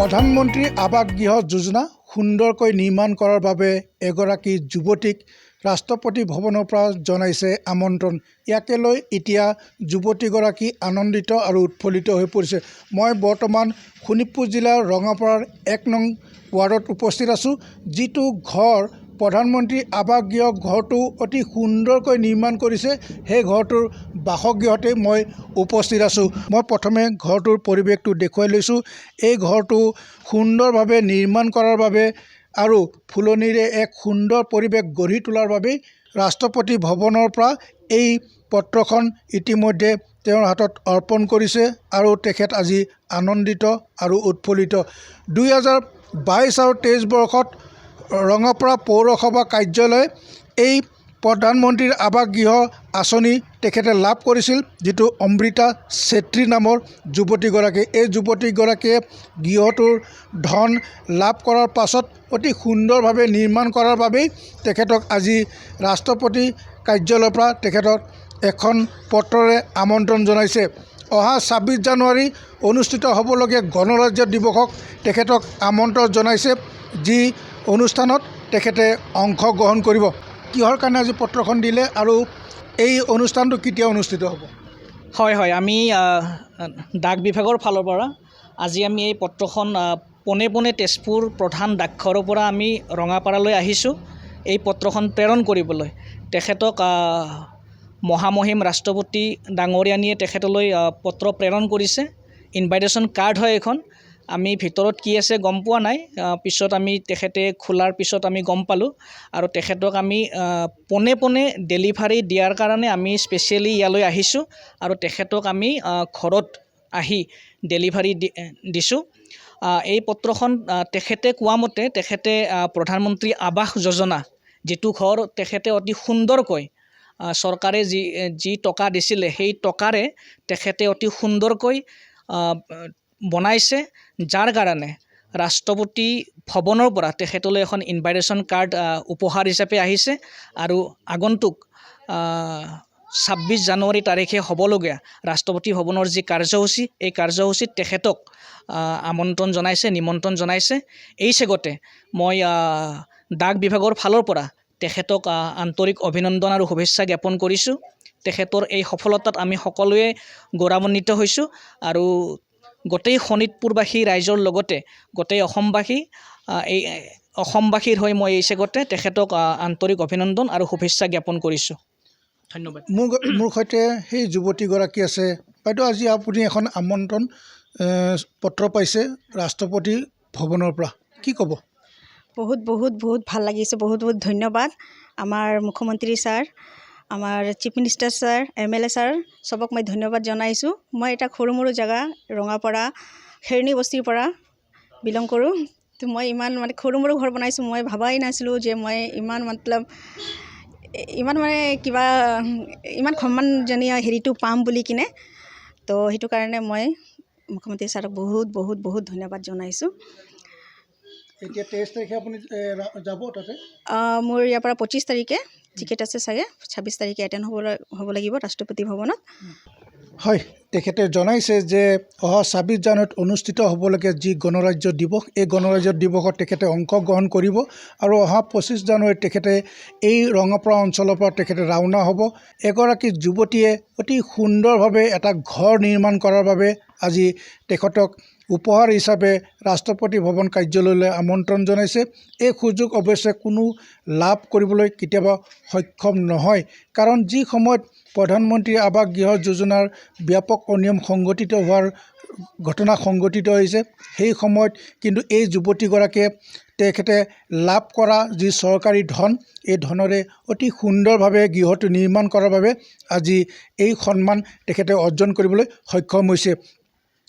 প্ৰধানমন্ত্ৰী আৱাস গৃহ যোজনা সুন্দৰকৈ নিৰ্মাণ কৰাৰ বাবে এগৰাকী যুৱতীক ৰাষ্ট্ৰপতি ভৱনৰ পৰা জনাইছে আমন্ত্ৰণ। ইয়াকে লৈ এতিয়া যুৱতীগৰাকী আনন্দিত আৰু উৎফুল্লিত হৈ পৰিছে। মই বৰ্তমান শোণিতপুৰ জিলাৰ ৰঙাপাৰাৰ ১ নং ৱাৰ্ডত উপস্থিত আছোঁ। যিটো ঘৰ প্ৰধানমন্ত্ৰী আৱাস গৃহ ঘৰটো অতি সুন্দৰকৈ নিৰ্মাণ কৰিছে, সেই ঘৰটোৰ বাসগৃহতে মই উপস্থিত আছোঁ। মই প্ৰথমে ঘৰটোৰ পৰিৱেশটো দেখুৱাই লৈছোঁ। এই ঘৰটো সুন্দৰভাৱে নিৰ্মাণ কৰাৰ বাবে আৰু ফুলনিৰে এক সুন্দৰ পৰিৱেশ গঢ়ি তোলাৰ বাবে ৰাষ্ট্ৰপতি ভৱনৰ পৰা এই পত্ৰখন ইতিমধ্যে তেওঁৰ হাতত অৰ্পণ কৰিছে আৰু তেখেত আজি আনন্দিত আৰু উৎফুল্লিত। 2022 আৰু 23 বৰ্ষত ৰঙাপাৰা পৌৰসভা কাৰ্যালয়ে এই প্ৰধানমন্ত্ৰীৰ আৱাস গৃহ আঁচনি তেখেতে লাভ কৰিছিল, যিটো অমৃতা চেত্ৰী নামৰ যুৱতীগৰাকী। এই যুৱতীগৰাকীয়ে গৃহটোৰ ধন লাভ কৰাৰ পাছত অতি সুন্দৰভাৱে নিৰ্মাণ কৰাৰ বাবেই তেখেতক আজি ৰাষ্ট্ৰপতি কাৰ্যালয়ৰ পৰা তেখেতক এখন পত্ৰৰে আমন্ত্ৰণ জনাইছে। অহা 26 জানুৱাৰী অনুষ্ঠিত হ'বলগীয়া গণৰাজ্য দিৱসক তেখেতক আমন্ত্ৰণ জনাইছে, যি অনুষ্ঠানত তেখেতে অংশগ্ৰহণ কৰিব। কিহৰ কাৰণে আজি পত্ৰখন দিলে আৰু এই অনুষ্ঠানটো কেতিয়া অনুষ্ঠিত হ'ব? হয়, আমি ডাক বিভাগৰ ফালৰ পৰা আজি আমি এই পত্ৰখন পোনে পোনে তেজপুৰ প্ৰধান ডাকঘৰৰ পৰা আমি ৰঙাপাৰালৈ আহিছোঁ এই পত্ৰখন প্ৰেৰণ কৰিবলৈ। তেখেতক মহামহিম ৰাষ্ট্ৰপতি ডাঙৰীয়ানীয়ে তেখেতলৈ পত্ৰ প্ৰেৰণ কৰিছে। ইনভাইটেশ্যন কাৰ্ড হয় এইখন। আমি ভিতৰত কি আছে গম পোৱা নাই, পিছত আমি তেখেতে খোলাৰ পিছত আমি গম পালোঁ আৰু তেখেতক আমি পোনে পোনে ডেলিভাৰী দিয়াৰ কাৰণে আমি স্পেচিয়েলি ইয়ালৈ আহিছোঁ আৰু তেখেতক আমি ঘৰত আহি ডেলিভাৰী দিছোঁ। এই পত্ৰখন তেখেতে কোৱা মতে তেখেতে প্ৰধানমন্ত্ৰী আৱাস যোজনা, যিটো ঘৰ তেখেতে অতি সুন্দৰকৈ চৰকাৰে যি টকা দিছিলে সেই টকাৰে তেখেতে অতি সুন্দৰকৈ বনাইছে, যাৰ কাৰণে ৰাষ্ট্ৰপতি ভৱনৰ পৰা তেখেতলৈ এখন ইনভাইটেশ্যন কাৰ্ড উপহাৰ হিচাপে আহিছে আৰু আগন্তুক 26 জানুৱাৰী তাৰিখে হ'বলগীয়া ৰাষ্ট্ৰপতি ভৱনৰ যি কাৰ্যসূচী, এই কাৰ্যসূচীত তেখেতক আমন্ত্ৰণ জনাইছে, নিমন্ত্ৰণ জনাইছে। এই চেগতে মই ডাক বিভাগৰ ফালৰ পৰা তেখেতক আন্তৰিক অভিনন্দন আৰু শুভেচ্ছা জ্ঞাপন কৰিছোঁ। তেখেতৰ এই সফলতাত আমি সকলোৱে গৌৰৱান্বিত হৈছোঁ আৰু গোটেই শোণিতপুৰবাসী ৰাইজৰ লগতে গোটেই অসমবাসীৰ হৈ মই এই চেগতে তেখেতক আন্তৰিক অভিনন্দন আৰু শুভেচ্ছা জ্ঞাপন কৰিছোঁ। ধন্যবাদ। মোৰ সৈতে সেই যুৱতীগৰাকী আছে। বাইদেউ, আজি আপুনি এখন আমন্ত্ৰণ পত্ৰ পাইছে ৰাষ্ট্ৰপতি ভৱনৰ পৰা, কি ক'ব? বহুত ভাল লাগিছে। বহুত ধন্যবাদ আমাৰ মুখ্যমন্ত্ৰী ছাৰ, আমাৰ chief minister sir, MLA sir, চবক মই ধন্যবাদ জনাইছোঁ। মই এটা সৰু মৰু জেগা ৰঙাপাৰা খেৰণী বস্তিৰ পৰা বিলং কৰোঁ। তো মই ইমান সৰু মৰু ঘৰ বনাইছোঁ। মই ভাবাই নাছিলোঁ যে মই ইমান কিবা ইমান সন্মানজনীয় হেৰিটো পাম বুলি কিনে। তো সেইটো কাৰণে মই মুখ্যমন্ত্ৰী ছাৰক বহুত ধন্যবাদ জনাইছোঁ। এতিয়া 23 তাৰিখে আপুনি যাব তাতে? মোৰ ইয়াৰ পৰা 25 তাৰিখে টিকেট আছে চাগে, 26 তাৰিখে এটেণ্ড হ'ব লাগিব ৰাষ্ট্ৰপতি ভৱনত। হয়, তেখেতে জনাইছে যে অহা 26 জানুৱাৰীত অনুষ্ঠিত হ'বলগীয়া যি গণৰাজ্য দিৱস, এই গণৰাজ্য দিৱসত তেখেতে অংশগ্ৰহণ কৰিব আৰু অহা 25 জানুৱাৰীত তেখেতে এই ৰঙাপাৰা অঞ্চলৰ পৰা তেখেতে ৰাওনা হ'ব। এগৰাকী যুৱতীয়ে অতি সুন্দৰভাৱে এটা ঘৰ নিৰ্মাণ কৰাৰ বাবে আজি তেখেতক উপহাৰ হিচাপে ৰাষ্ট্ৰপতি ভৱন কাৰ্যালয়লৈ আমন্ত্ৰণ জনাইছে। এই সুযোগ অৱশ্যে কোনো লাভ কৰিবলৈ কেতিয়াবা সক্ষম নহয়, কাৰণ যি সময়ত প্ৰধানমন্ত্ৰী আৱাস গৃহ যোজনাৰ ব্যাপক অনিয়ম সংঘটিত হোৱাৰ ঘটনা সংঘটিত হৈছে, সেই সময়ত কিন্তু এই যুৱতীগৰাকীয়ে তেখেতে লাভ কৰা যি চৰকাৰী ধন, এই ধনেৰে অতি সুন্দৰভাৱে গৃহটো নিৰ্মাণ কৰাৰ বাবে আজি এই সন্মান তেখেতে অৰ্জন কৰিবলৈ সক্ষম হৈছে।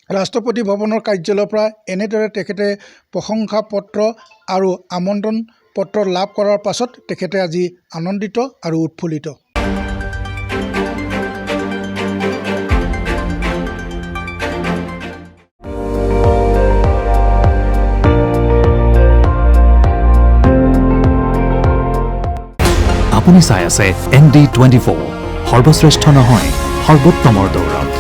ৰাষ্ট্ৰপতি ভৱনৰ কাৰ্যালয়ৰ পৰা এনেদৰে তেখেতে প্ৰশংসা পত্ৰ আৰু আমন্ত্ৰণ পত্ৰ লাভ কৰাৰ পাছত তেখেতে আজি আনন্দিত আৰু উৎফুল্লিত। আপুনি চাই আছে ND24, সৰ্বশ্ৰেষ্ঠ নহয় সৰ্বোত্তমৰ দৌৰত।